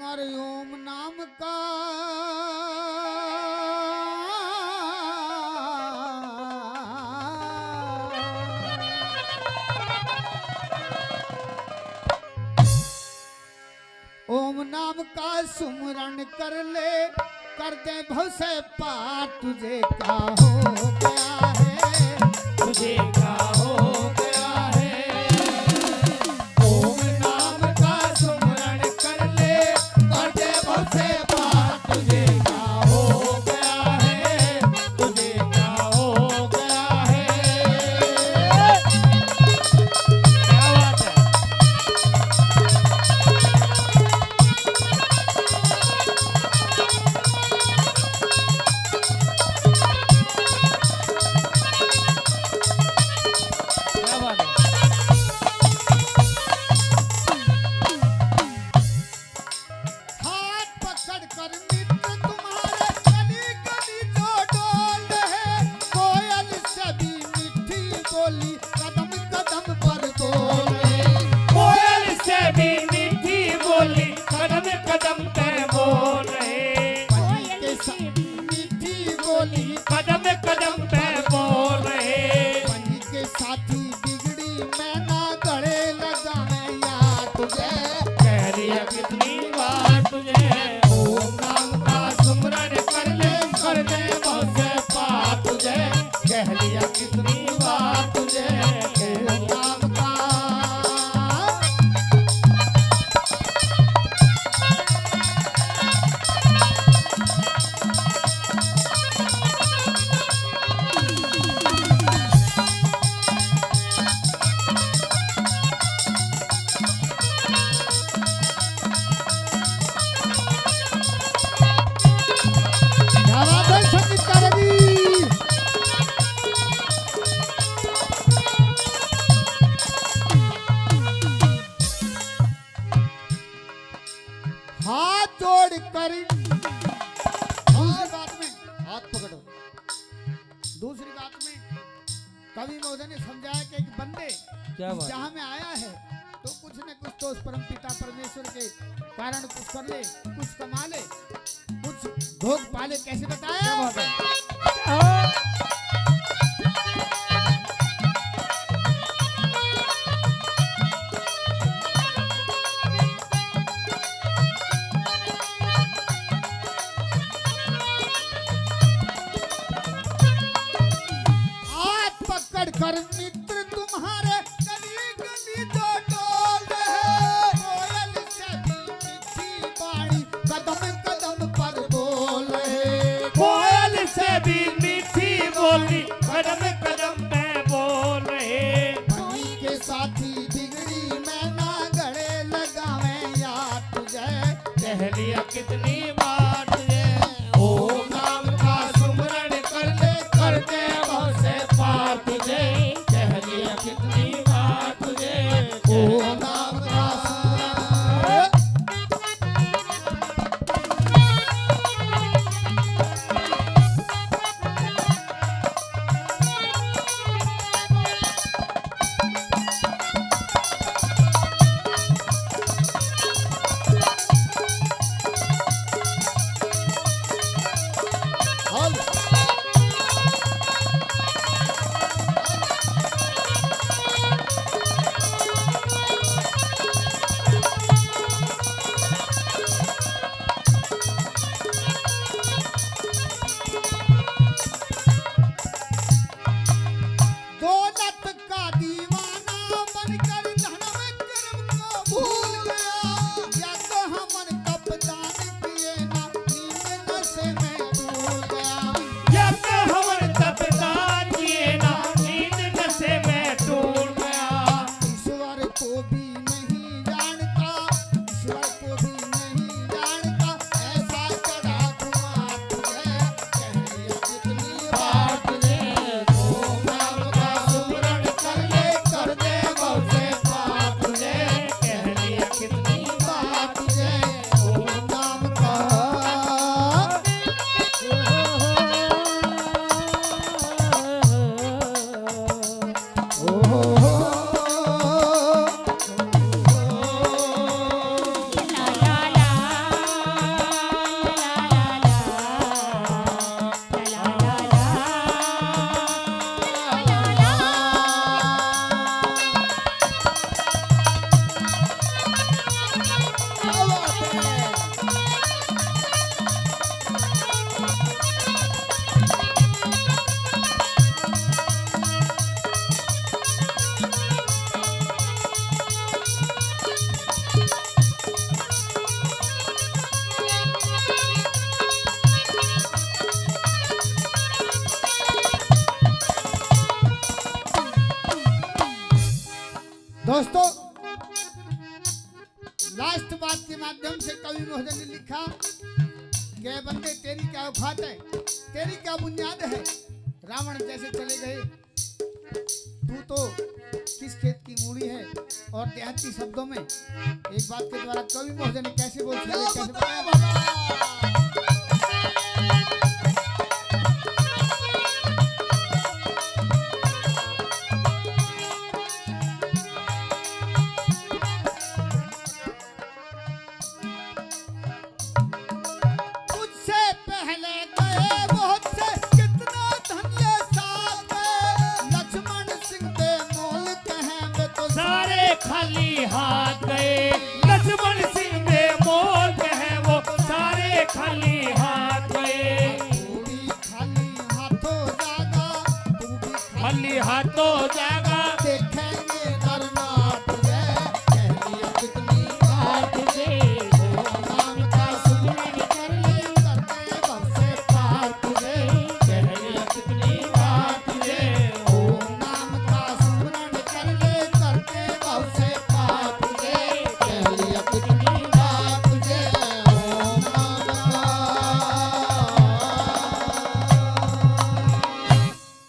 तुम्हारे ओम नाम का ओम नाम का सुमरण कर ले, कर दे भव से पार। तुझे क्या हो गया है, तुझे क्या हो गया है। ओम नाम का सुमरण कर ले, कर दे भव से पार। तुझे क्या हो गया है, तुझे क्या हो गया है। क्या बात है। कदम कदम पे बोल रहे, पंजी के साथी बिगड़ी मैं ना गले लगा मैं यार। तुझे कह दिया कितनी बार तुझे, ओम नाम का सुमरण कर ले, कर दे बहुत से पार। तुझे कह दिया कितनी बार तुझे, ओम नाम का। हाथ जोड़ कर दूसरी बात में हाथ पकड़ो। दूसरी बात में कवि महोदय ने समझाया कि एक बंदे जहां में आया है तो कुछ न कुछ तो उस परम पिता परमेश्वर के कारण कुछ कर ले, कुछ कमा ले, कुछ भोग पाले। कैसे बताया। कर मित्र तुम्हारे गली गली दो डोल है, कोयल से भी मीठी बाणी कदम कदम पर बोल है। कोयल से भी मीठी बोली कदम कदम पे बोल रहे, पंजी के साथी बिगड़ी मैं ना गले लगावे यार। तुझे कह लिया कितनी बार तुझे, ओम नाम का सुमरण कर ले, कर दे बहुत से पार। तुझे कह लिया कितनी बार तुझे, ओम नाम का सुमरण। दोस्तों, लास्ट बात के माध्यम से कवि महोदय ने लिखा कि बंदे तेरी क्या औकात है, तेरी क्या बुनियाद है। रावण जैसे चले गए, तू तो किस खेत की मूड़ी है। और देहाती शब्दों में एक बात के द्वारा कवि महोदय ने कैसे बोल कैसे बताया। खाली हाथ गए लक्ष्मण सिंह बेमोल के हैं वो सारे खाली हाथ गए। खाली हाथों जागा, खाली हाथों जागा।